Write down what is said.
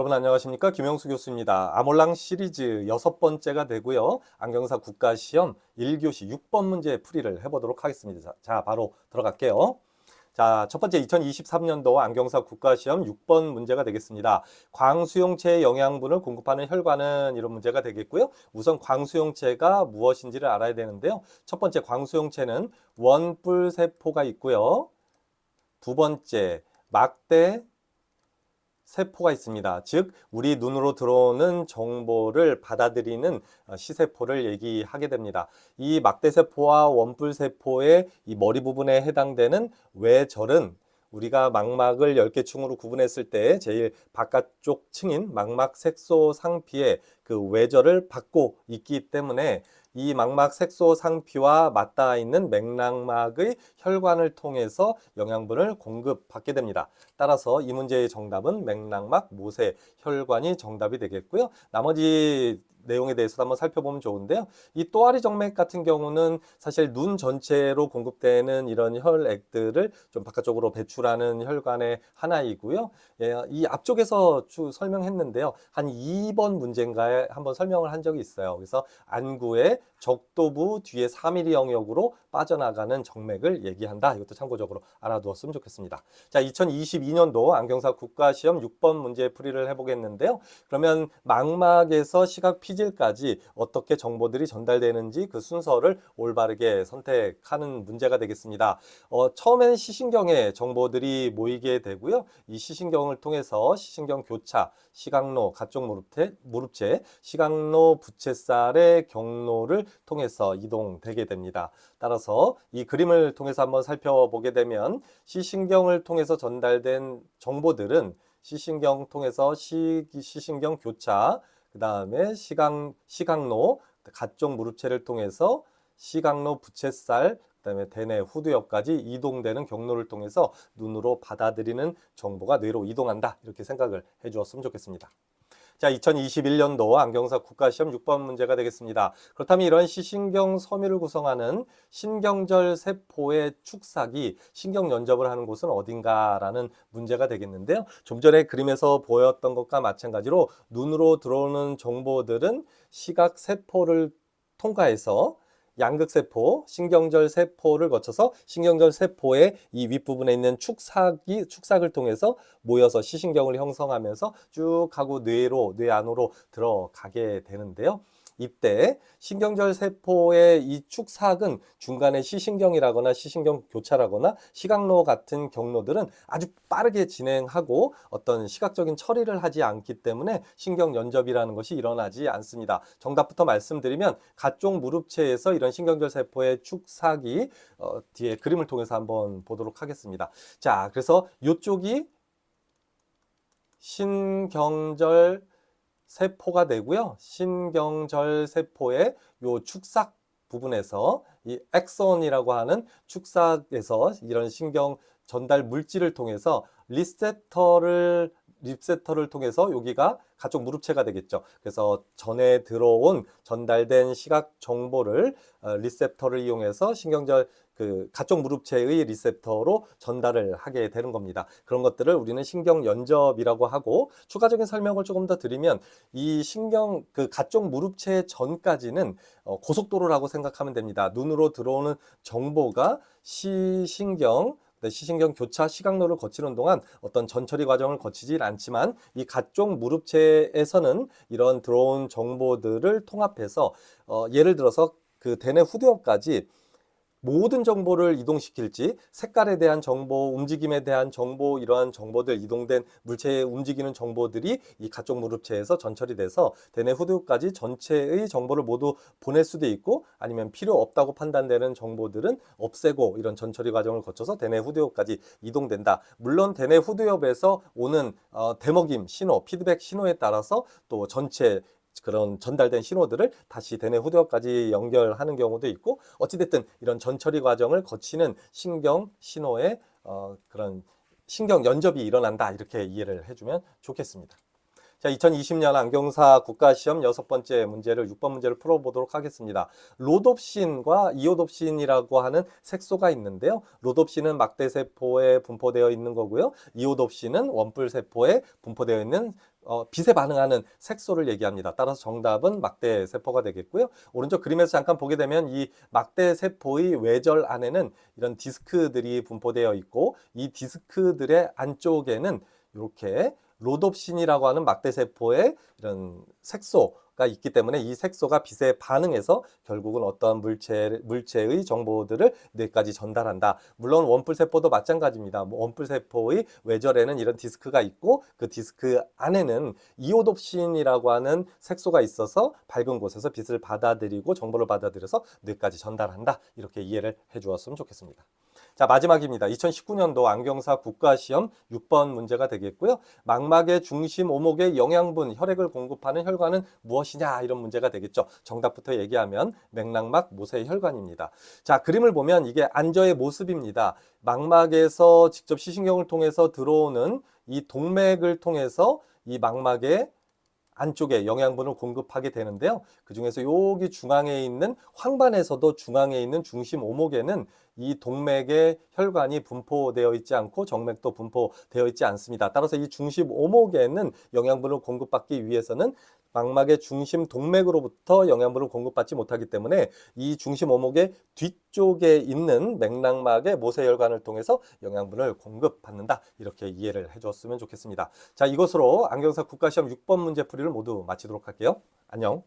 여러분 안녕하십니까? 김영수 교수입니다. 아몰랑 시리즈 6번째가 되고요. 안경사 국가시험 1교시 6번 문제 풀이를 해보도록 하겠습니다. 자, 바로 들어갈게요. 자, 첫 번째 2023년도 안경사 국가시험 6번 문제가 되겠습니다. 광수용체의 영양분을 공급하는 혈관은 이런 문제가 되겠고요. 우선 광수용체가 무엇인지를 알아야 되는데요. 첫 번째 광수용체는 원뿔세포가 있고요. 두 번째 막대 세포가 있습니다. 즉 우리 눈으로 들어오는 정보를 받아들이는 시세포를 얘기하게 됩니다. 이 막대세포와 원뿔세포의 이 머리 부분에 해당되는 외절은 우리가 망막을 10개 층으로 구분했을 때 제일 바깥쪽 층인 망막 색소 상피의 그 외절을 받고 있기 때문에 이 망막 색소 상피와 맞닿아 있는 맥락막의 혈관을 통해서 영양분을 공급받게 됩니다. 따라서 이 문제의 정답은 맥락막 모세 혈관이 정답이 되겠고요. 나머지 내용에 대해서도 한번 살펴보면 좋은데요. 이 또아리 정맥 같은 경우는 사실 눈 전체로 공급되는 이런 혈액들을 좀 바깥쪽으로 배출하는 혈관의 하나이고요. 예, 이 앞쪽에서 설명했는데요. 한 2번 문제인가에 한번 설명을 한 적이 있어요. 그래서 안구의 적도부 뒤에 4mm 영역으로 빠져나가는 정맥을 얘기한다. 이것도 참고적으로 알아두었으면 좋겠습니다. 자, 2022년도 안경사 국가시험 6번 문제 풀이를 해보겠는데요. 그러면 망막에서 시각 피질까지 어떻게 정보들이 전달되는지 그 순서를 올바르게 선택하는 문제가 되겠습니다. 처음엔 시신경에 정보들이 모이게 되고요. 이 시신경을 통해서 시신경 교차, 시각로, 가쪽 무릎체, 시각로 부채살의 경로를 통해서 이동되게 됩니다. 따라서 이 그림을 통해서 한번 살펴보게 되면 시신경을 통해서 전달된 정보들은 시신경 통해서 시신경 교차, 그 다음에 시각로, 가쪽 무릎체를 통해서 시각로 부채살, 그다음에 대뇌 후두엽까지 이동되는 경로를 통해서 눈으로 받아들이는 정보가 뇌로 이동한다. 이렇게 생각을 해주었으면 좋겠습니다. 자, 2021년도 안경사 국가시험 6번 문제가 되겠습니다. 그렇다면 이런 시신경 섬유를 구성하는 신경절 세포의 축삭이 신경 연접을 하는 곳은 어딘가라는 문제가 되겠는데요. 좀 전에 그림에서 보였던 것과 마찬가지로 눈으로 들어오는 정보들은 시각 세포를 통과해서 양극세포, 신경절 세포를 거쳐서 신경절 세포의 이 윗부분에 있는 축삭을 통해서 모여서 시신경을 형성하면서 쭉 하고 뇌 안으로 들어가게 되는데요. 이때 신경절 세포의 이 축삭은 중간에 시신경이라거나 시신경 교차라거나 시각로 같은 경로들은 아주 빠르게 진행하고 어떤 시각적인 처리를 하지 않기 때문에 신경 연접이라는 것이 일어나지 않습니다. 정답부터 말씀드리면 가쪽 무릎체에서 이런 신경절 세포의 축삭이 뒤에 그림을 통해서 한번 보도록 하겠습니다. 자, 그래서 이쪽이 신경절 세포가 되고요. 신경절 세포의 요 축삭 부분에서 이 엑손이라고 하는 축삭에서 이런 신경 전달 물질을 통해서 리셉터를 통해서 여기가 가쪽 무릎체가 되겠죠. 그래서 전에 들어온 전달된 시각 정보를 리셉터를 이용해서 신경절 가쪽 무릎체의 리셉터로 전달을 하게 되는 겁니다. 그런 것들을 우리는 신경 연접이라고 하고, 추가적인 설명을 조금 더 드리면 이 가쪽 무릎체 전까지는 고속도로라고 생각하면 됩니다. 눈으로 들어오는 정보가 시신경 교차 시각로를 거치는 동안 어떤 전처리 과정을 거치질 않지만 이 가쪽 무릎체에서는 이런 들어온 정보들을 통합해서 예를 들어서 그 대뇌 후두엽까지 모든 정보를 이동시킬지, 색깔에 대한 정보, 움직임에 대한 정보, 이러한 정보들, 이동된 물체에 움직이는 정보들이 이 가쪽 무릎체에서 전처리 돼서 대뇌 후두엽까지 전체의 정보를 모두 보낼 수도 있고, 아니면 필요 없다고 판단되는 정보들은 없애고 이런 전처리 과정을 거쳐서 대뇌 후두엽까지 이동된다. 물론 대뇌 후두엽에서 오는 대먹임 신호, 피드백 신호에 따라서 또 전체 그런 전달된 신호들을 다시 대뇌 후두엽까지 연결하는 경우도 있고, 어찌됐든 이런 전처리 과정을 거치는 신경 신호의 그런 신경 연접이 일어난다, 이렇게 이해를 해주면 좋겠습니다. 자, 2020년 안경사 국가시험 6번째 문제를 6번 문제를 풀어보도록 하겠습니다. 로놉신과 이오놉신이라고 하는 색소가 있는데요. 로놉신은 막대세포에 분포되어 있는 거고요. 이오놉신은 원뿔세포에 분포되어 있는 빛에 반응하는 색소를 얘기합니다. 따라서 정답은 막대세포가 되겠고요. 오른쪽 그림에서 잠깐 보게 되면 이 막대세포의 외절 안에는 이런 디스크들이 분포되어 있고 이 디스크들의 안쪽에는 이렇게 로놉신이라고 하는 막대세포의 이런 색소가 있기 때문에 이 색소가 빛에 반응해서 결국은 어떠한 물체의 정보들을 뇌까지 전달한다. 물론 원뿔세포도 마찬가지입니다. 원뿔세포의 외절에는 이런 디스크가 있고 그 디스크 안에는 이오놉신이라고 하는 색소가 있어서 밝은 곳에서 빛을 받아들이고 정보를 받아들여서 뇌까지 전달한다. 이렇게 이해를 해주었으면 좋겠습니다. 자, 마지막입니다. 2019년도 안경사 국가시험 6번 문제가 되겠고요. 망막의 중심 오목의 영양분, 혈액을 공급하는 혈관은 무엇이냐 이런 문제가 되겠죠. 정답부터 얘기하면 맥락막 모세혈관입니다. 자, 그림을 보면 이게 안저의 모습입니다. 망막에서 직접 시신경을 통해서 들어오는 이 동맥을 통해서 이 망막에 안쪽에 영양분을 공급하게 되는데요. 그 중에서 여기 중앙에 있는 황반에서도 중앙에 있는 중심 오목에는 이 동맥의 혈관이 분포되어 있지 않고 정맥도 분포되어 있지 않습니다. 따라서 이 중심 오목에는 영양분을 공급받기 위해서는 망막의 중심 동맥으로부터 영양분을 공급받지 못하기 때문에 이 중심 오목의 뒤쪽에 있는 맥락막의 모세혈관을 통해서 영양분을 공급받는다. 이렇게 이해를 해줬으면 좋겠습니다. 자, 이것으로 안경사 국가시험 6번 문제 풀이를 모두 마치도록 할게요. 안녕.